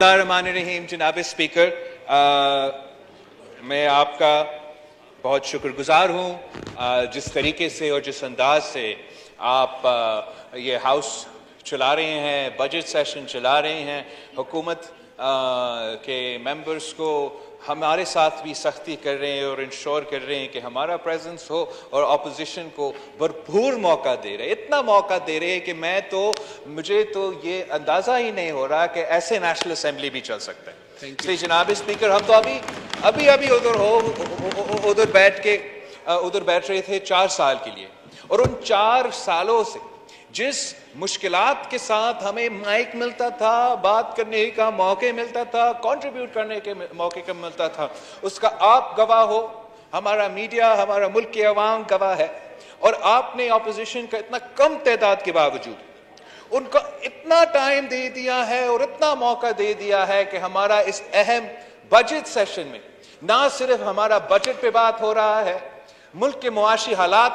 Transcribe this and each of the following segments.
الرحمن الرحیم. جناب اسپیکر، میں آپ کا بہت شکر گزار ہوں جس طریقے سے اور جس انداز سے آپ یہ ہاؤس چلا رہے ہیں، بجٹ سیشن چلا رہے ہیں، حکومت کے ممبرز کو ہمارے ساتھ بھی سختی کر رہے ہیں اور انشور کر رہے ہیں کہ ہمارا پریزنس ہو، اور اپوزیشن کو بھرپور موقع دے رہے ہیں، اتنا موقع دے رہے ہیں کہ مجھے تو یہ اندازہ ہی نہیں ہو رہا کہ ایسے نیشنل اسمبلی بھی چل سکتا ہے. اس لیے جناب اسپیکر، ہم تو ابھی ادھر بیٹھ رہے تھے 4 سال کے لیے، اور ان 4 سالوں سے جس مشکلات کے ساتھ ہمیں مائک ملتا تھا، بات کرنے کا موقع ملتا تھا، کنٹریبیوٹ کرنے کے موقع کا ملتا تھا، اس کا آپ گواہ ہو، ہمارا میڈیا، ہمارا ملک کے عوام گواہ ہے. اور آپ نے اپوزیشن کا اتنا کم تعداد کے باوجود ان کو اتنا ٹائم دے دیا ہے اور اتنا موقع دے دیا ہے کہ ہمارا اس اہم بجٹ سیشن میں نہ صرف ہمارا بجٹ پہ بات ہو رہا ہے، ملک کے معاشی حالات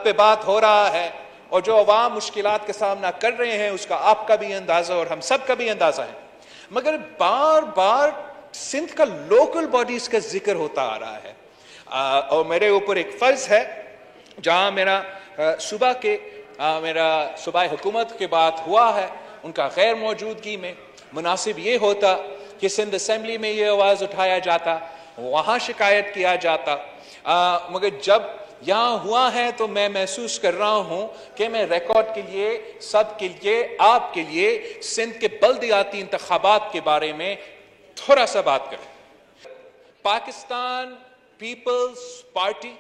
پہ بات ہو رہا ہے، اور جو عوام مشکلات کا سامنا کر رہے ہیں اس کا آپ کا بھی اندازہ اور ہم سب کا بھی اندازہ ہے. مگر بار بار سندھ کا لوکل باڈیز کا ذکر ہوتا آ رہا ہے، اور میرے اوپر ایک فرض ہے، جہاں میرا صوبائی حکومت کے بات ہوا ہے، ان کا غیر موجودگی میں مناسب یہ ہوتا کہ سندھ اسمبلی میں یہ آواز اٹھایا جاتا، وہاں شکایت کیا جاتا. مگر جب یہاں ہوا ہے تو میں محسوس کر رہا ہوں کہ میں ریکارڈ کے لیے، سب کے لیے، آپ کے لیے سندھ کے بلدیاتی انتخابات کے بارے میں تھوڑا سا بات کریں. پاکستان پیپلز پارٹی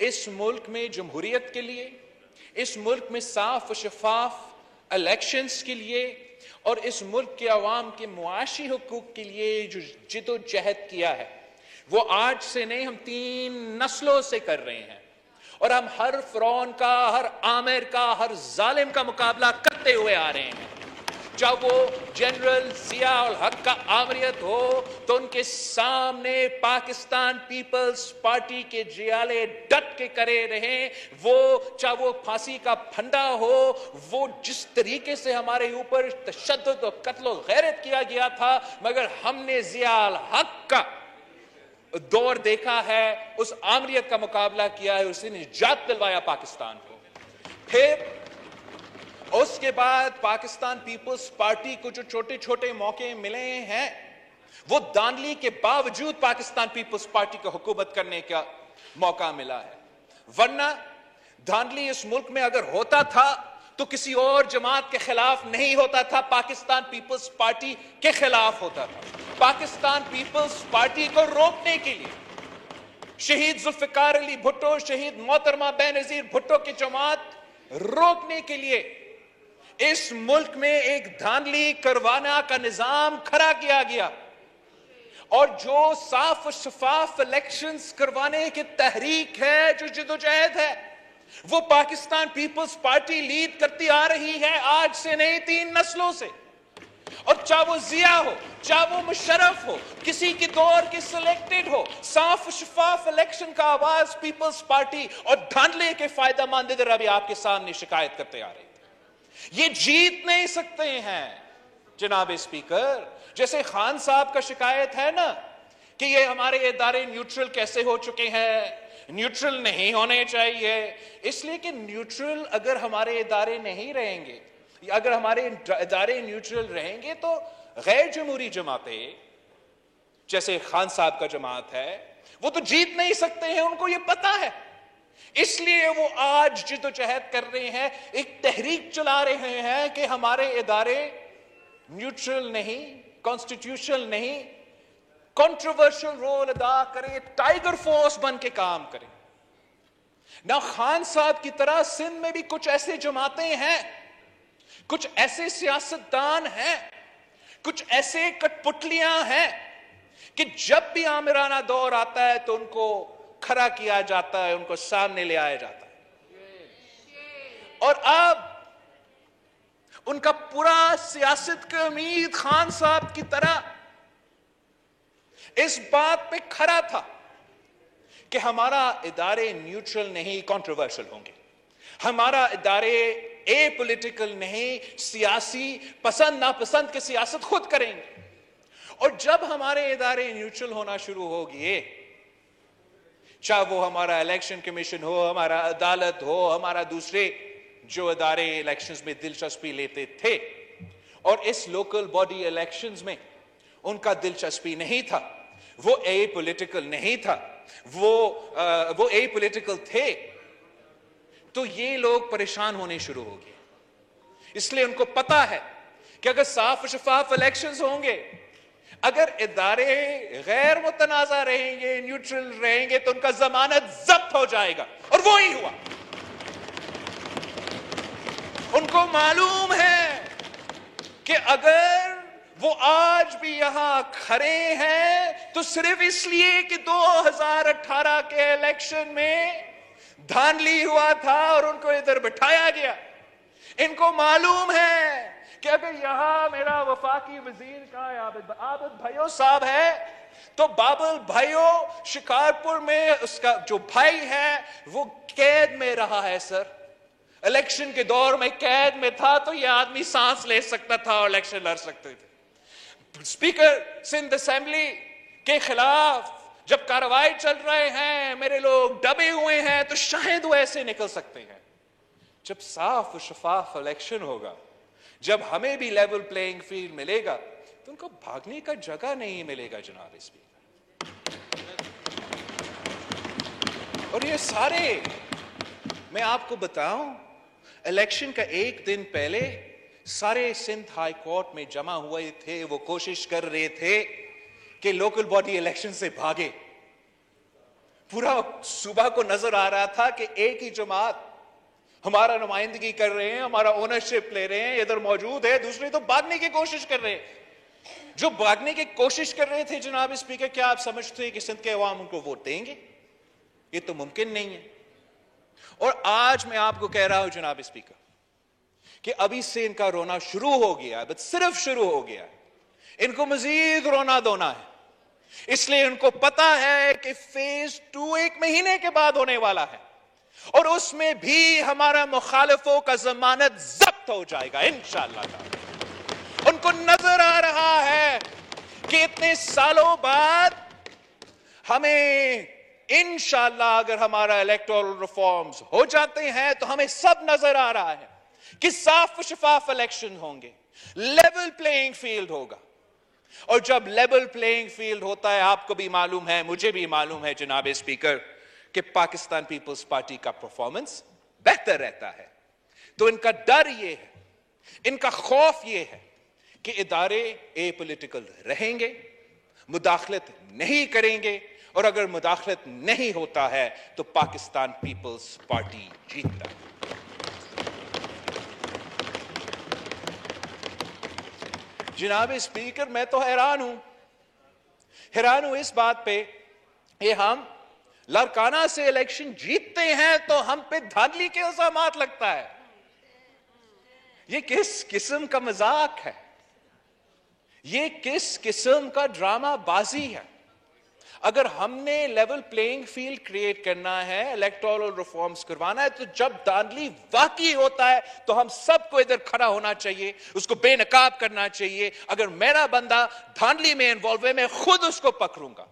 اس ملک میں جمہوریت کے لیے، اس ملک میں صاف و شفاف الیکشنز کے لیے، اور اس ملک کے عوام کے معاشی حقوق کے لیے جو جد و جہد کیا ہے، وہ آج سے نہیں، ہم 3 نسلوں سے کر رہے ہیں. اور ہم ہر فرعون کا، ہر عامر کا، ہر ظالم کا مقابلہ کرتے ہوئے آ رہے ہیں. جب وہ جنرل ضیاء الحق کا آمریت ہو تو ان کے سامنے پاکستان پیپلز پارٹی کے جیالے ڈٹ کے کرے رہے. چاہے وہ پھانسی کا پھندا ہو، وہ جس طریقے سے ہمارے اوپر تشدد و قتل و غیرت کیا گیا تھا، مگر ہم نے ضیاء الحق کا دور دیکھا ہے، اس آمریت کا مقابلہ کیا ہے، اس نے نجات دلوایا پاکستان کو. پھر اس کے بعد پاکستان پیپلز پارٹی کو جو چھوٹے چھوٹے موقع ملے ہیں، وہ دھاندلی کے باوجود پاکستان پیپلز پارٹی کو حکومت کرنے کا موقع ملا ہے. ورنہ دھاندلی اس ملک میں اگر ہوتا تھا تو کسی اور جماعت کے خلاف نہیں ہوتا تھا، پاکستان پیپلز پارٹی کے خلاف ہوتا تھا. پاکستان پیپلز پارٹی کو روکنے کے لیے شہید ذوالفقار علی بھٹو، شہید محترمہ بینظیر بھٹو کی جماعت روکنے کے لیے اس ملک میں ایک دھاندلی کروانا کا نظام کھڑا کیا گیا. اور جو صاف و شفاف الیکشنز کروانے کی تحریک ہے، جو جدوجہد ہے، وہ پاکستان پیپلز پارٹی لیڈ کرتی آ رہی ہے، آج سے نہیں 3 نسلوں سے. اور چاہے وہ ضیاء ہو، چاہے وہ مشرف ہو، کسی کی دور کی سلیکٹڈ ہو، صاف و شفاف الیکشن کا آواز پیپلز پارٹی اور دھاندلے کے فائدہ مند ادھر ابھی آپ کے سامنے شکایت کرتے آ رہے ہیں. یہ جیت نہیں سکتے ہیں جناب اسپیکر. جیسے خان صاحب کا شکایت ہے نا کہ یہ ہمارے ادارے نیوٹرل کیسے ہو چکے ہیں، نیوٹرل نہیں ہونے چاہیے. اس لیے کہ نیوٹرل اگر ہمارے ادارے نہیں رہیں گے، اگر ہمارے ادارے نیوٹرل رہیں گے تو غیر جمہوری جماعتیں جیسے خان صاحب کا جماعت ہے، وہ تو جیت نہیں سکتے ہیں، ان کو یہ پتا ہے. اس لیے وہ آج جدوجہد کر رہے ہیں، ایک تحریک چلا رہے ہیں کہ ہمارے ادارے نیوٹرل نہیں، کانسٹیٹیوشنل نہیں، کنٹروورشل رول ادا کریں، ٹائیگر فورس بن کے کام کریں. نہ خان صاحب کی طرح سندھ میں بھی کچھ ایسے جماعتیں ہیں، کچھ ایسے سیاستدان ہیں، کچھ ایسے کٹ پتلیاں ہیں کہ جب بھی آمرانہ دور آتا ہے تو ان کو کھڑا کیا جاتا ہے، ان کو سامنے لے آیا جاتا ہے. اور اب ان کا پورا سیاست کا امید خان صاحب کی طرح اس بات پہ کھڑا تھا کہ ہمارا ادارے نیوٹرل نہیں، کنٹروورشل ہوں گے، ہمارا ادارے اے پولیٹیکل نہیں، سیاسی پسند ناپسند کی سیاست خود کریں گے. اور جب ہمارے ادارے نیوٹرل ہونا شروع ہو گئے، چاہے وہ ہمارا الیکشن کمیشن ہو، ہمارا عدالت ہو، ہمارا دوسرے جو ادارے الیکشنز میں دلچسپی لیتے تھے، اور اس لوکل باڈی الیکشنز میں ان کا دلچسپی نہیں تھا، وہ اے پولیٹیکل نہیں تھا، وہ اے پولیٹیکل تھے، تو یہ لوگ پریشان ہونے شروع ہو گئے. اس لیے ان کو پتا ہے کہ اگر صاف و شفاف الیکشنز ہوں گے، اگر ادارے غیر متنازع رہیں گے، نیوٹرل رہیں گے، تو ان کا ضمانت ضبط ہو جائے گا. اور وہی ہوا. ان کو معلوم ہے کہ اگر وہ آج بھی یہاں کھڑے ہیں تو صرف اس لیے کہ 2018 کے الیکشن میں دھاندلی ہوا تھا اور ان کو ادھر بٹھایا گیا. ان کو معلوم ہے کہ اگر یہاں میرا وفاقی وزیر کا عابد بھائیو صاحب ہے تو بابل بھائیو شکارپور میں اس کا جو بھائی ہے وہ قید میں رہا ہے. سر الیکشن کے دور میں قید میں تھا تو یہ آدمی سانس لے سکتا تھا اور الیکشن لڑ سکتے تھے. اسپیکر سندھ اسمبلی کے خلاف جب کارروائی چل رہے ہیں، میرے لوگ دبے ہوئے ہیں، تو شاید وہ ایسے نکل سکتے ہیں. جب صاف و شفاف الیکشن ہوگا، جب ہمیں بھی لیول پلینگ فیلڈ ملے گا، تو ان کو بھاگنے کا جگہ نہیں ملے گا. جناب اسپیکر، اور یہ سارے میں آپ کو بتاؤں، الیکشن کا ایک دن پہلے سارے سندھ ہائی کورٹ میں جمع ہوئے تھے. وہ کوشش کر رہے تھے کہ لوکل باڈی الیکشن سے بھاگے. پورا صوبہ کو نظر آ رہا تھا کہ ایک ہی جماعت ہمارا نمائندگی کر رہے ہیں، ہمارا اونرشپ لے رہے ہیں، ادھر موجود ہے، دوسرے تو بھاگنے کی کوشش کر رہے ہیں. جو بھاگنے کی کوشش کر رہے تھے جناب اسپیکر، کیا آپ سمجھتے ہیں کہ سندھ کے عوام ان کو ووٹ دیں گے؟ یہ تو ممکن نہیں ہے. اور آج میں آپ کو کہہ رہا ہوں جناب اسپیکر کہ ابھی سے ان کا رونا شروع ہو گیا، بس صرف شروع ہو گیا. ان کو مزید رونا دھونا ہے. اس لیے ان کو پتا ہے کہ فیز 2 ایک مہینے کے بعد ہونے والا ہے، اور اس میں بھی ہمارا مخالفوں کا ضمانت ضبط ہو جائے گا انشاءاللہ تعالی. ان کو نظر آ رہا ہے کہ اتنے سالوں بعد ہمیں انشاءاللہ اگر ہمارا الیکٹورل ریفارمز ہو جاتے ہیں تو ہمیں سب نظر آ رہا ہے کہ صاف و شفاف الیکشن ہوں گے، لیول پلینگ فیلڈ ہوگا. اور جب لیول پلینگ فیلڈ ہوتا ہے، آپ کو بھی معلوم ہے، مجھے بھی معلوم ہے جناب اسپیکر، کہ پاکستان پیپلز پارٹی کا پرفارمنس بہتر رہتا ہے. تو ان کا ڈر یہ ہے، ان کا خوف یہ ہے کہ ادارے اے پولیٹیکل رہیں گے، مداخلت نہیں کریں گے، اور اگر مداخلت نہیں ہوتا ہے تو پاکستان پیپلز پارٹی جیتتا ہے. جناب اسپیکر، میں تو حیران ہوں اس بات پہ کہ ہم لڑکانہ سے الیکشن جیتتے ہیں تو ہم پہ دھاندلی کے الزامات لگتا ہے. یہ کس قسم کا مذاق ہے؟ یہ کس قسم کا ڈرامہ بازی ہے؟ اگر ہم نے لیول پلینگ فیلڈ کریٹ کرنا ہے، الیکٹورل ریفارمز کروانا ہے، تو جب دھاندلی واقعی ہوتا ہے تو ہم سب کو ادھر کھڑا ہونا چاہیے، اس کو بے نقاب کرنا چاہیے. اگر میرا بندہ دھاندلی میں انوالو ہے، میں خود اس کو پکڑوں گا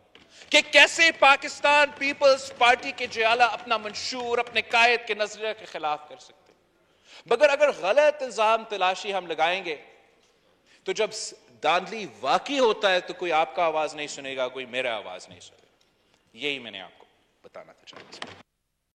کہ کیسے پاکستان پیپلز پارٹی کے جیالہ اپنا منشور اپنے قائد کے نظریے کے خلاف کر سکتے. مگر اگر غلط الزام تلاشی ہم لگائیں گے تو جب دھاندلی واقعی ہوتا ہے تو کوئی آپ کا آواز نہیں سنے گا، کوئی میرا آواز نہیں سنے گا. یہی میں نے آپ کو بتانا تھا.